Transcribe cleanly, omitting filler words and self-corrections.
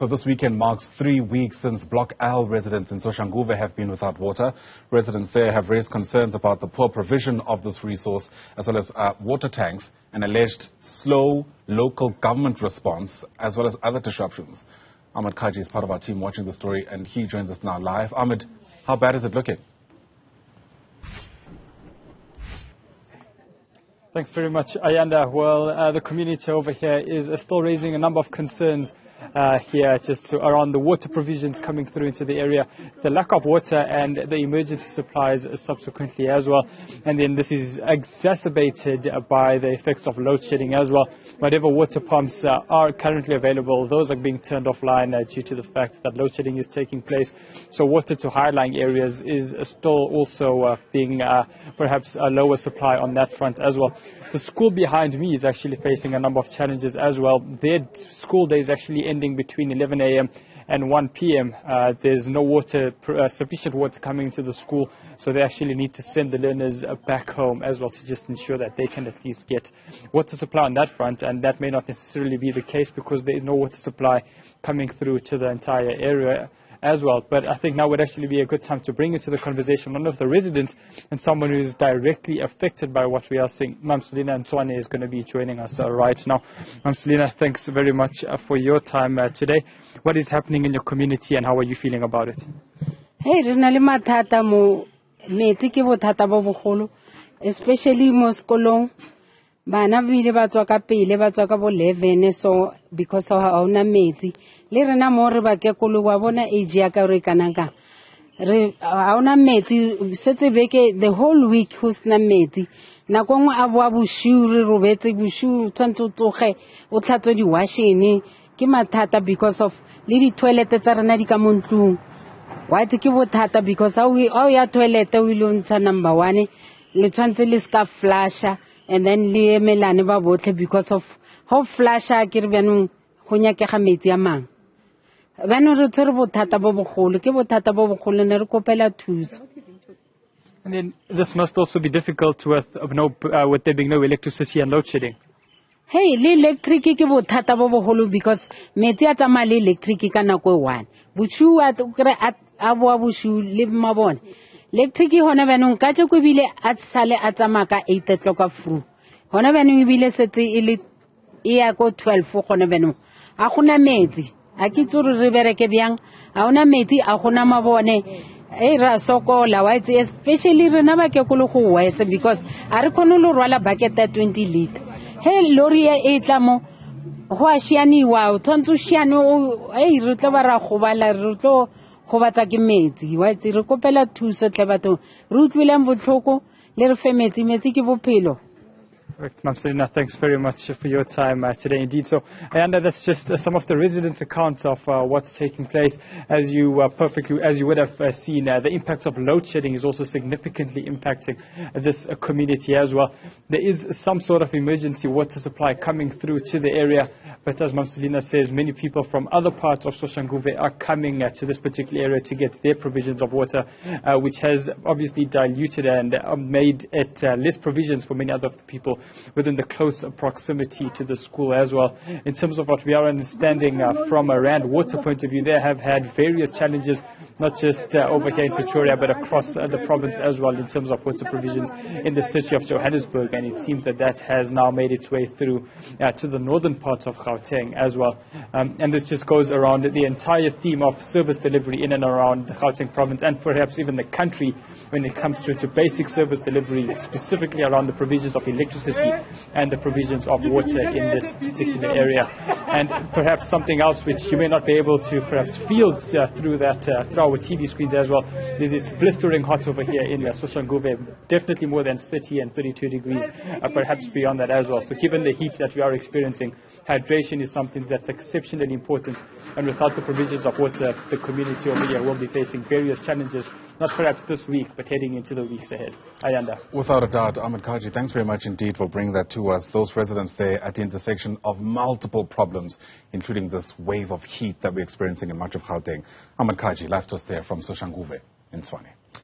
So this weekend marks 3 weeks since Block L residents in Soshanguve have been without water. Residents there have raised concerns about the poor provision of this resource, as well as water tanks, and alleged slow local government response, as well as other disruptions. Ahmed Kajee is part of our team watching the story, and he joins us now live. Ahmed, how bad is it looking? Thanks very much, Ayanda. Well, the community over here is still raising a number of concerns here just around the water provisions coming through into the area, the lack of water and the emergency supplies subsequently as well. And then this is exacerbated by the effects of load shedding as well. Whatever water pumps are currently available, those are being turned offline due to the fact that load shedding is taking place. So water to high-lying areas is still also being perhaps a lower supply on that front as well. The school behind me is actually facing a number of challenges as well. Their school day is actually ending between 11 a.m. and 1 p.m. There's no water, sufficient water coming into the school, so they actually need to send the learners back home as well to just ensure that they can at least get water supply on that front, and that may not necessarily be the case because there is no water supply coming through to the entire area as well. But I think now would actually be a good time to bring into the conversation one of the residents and someone who is directly affected by what we are seeing. Ma'am Selina Ntwane is going to be joining us right now. Ma'am Selina, thanks very much for your time today. What is happening in your community and how are you feeling about it? Hey, re na le mathata mo metsi ke bothata bo bogolo, especially mo sekolong. Bana bile ba tswa ka pele ba tswa ka bo 11 so because of ha ona metsi le rena mo re ba ke kolo wa bona age ya ka re kanaka re ha ona metsi setse beke the whole week ho sna metsi na kongwe a boa boshiu re robetse boshiu tshwantse o tsoge o tlhatswe di washing ke mathata because of le di toilet tsa rena di ka montlung wa ke bothata because how ya toilet o ile ntsha number 1 le tshwantse le ska flusha and then le emelane ba botle because of how flusha ke re byanong go nyakega metsi a mang bana re tshwere bothata bo bogolo ke bothata bo bogolo ne re kopela thuso. And then this must also be difficult with there being no electricity and load shedding. Hey, le electric ke bothata bo bogolo because metsi a tsamaya le electric ka nako e 1 bushu a kre a boa bushu le mabone electric hona banong ka tse go bile a sale a tsamaya ka 8 o'clock through hona banong bile setse ile e ya go 12 gona banong a gona metsi a ke tsore re bereke byang a ona metsi a gona mabone e ra sokola wa itse especially rena ba ke go go wese because a re khone lo rwala bucket ya 20 liter he lori e tla mo go a shianiwa o tshwantse shiane re tla ba ra go bala re tlo go batla ke metsi wa itse re kopela thuso tle batho re utlwileng botlhoko le re fe metsi ke bophelo. Ma'am Selina, thanks very much for your time today indeed. So, Ayanda, that's just some of the residents' accounts of what's taking place. As you would have seen, the impact of load shedding is also significantly impacting this community as well. There is some sort of emergency water supply coming through to the area, but as Ma'am Selina says, many people from other parts of Soshanguve are coming to this particular area to get their provisions of water, which has obviously diluted and made it less provisions for many other people within the close proximity to the school as well. In terms of what we are understanding from a Rand water point of view, they have had various challenges, not just over here in Pretoria, but across the province as well in terms of water provisions in the city of Johannesburg, and it seems that has now made its way through to the northern parts of Gauteng as well. And this just goes around the entire theme of service delivery in and around the Gauteng province and perhaps even the country when it comes to basic service delivery, specifically around the provisions of electricity and the provisions of water in this particular area. And perhaps something else which you may not be able to perhaps feel through our TV screens as well is it's blistering hot over here in Soshanguve, definitely more than 30 and 32 degrees, perhaps beyond that as well. So given the heat that we are experiencing, hydration is something that's exceptionally important, and without the provisions of water, the community over here will be facing various challenges, not perhaps this week, but heading into the weeks ahead. Ayanda. Without a doubt, Ahmed Kajee, thanks very much indeed for bringing that to us. Those residents there at the intersection of multiple problems, including this wave of heat that we're experiencing in much of Gauteng. Ahmed Kajee, live to us there from Soshanguve in Tshwane.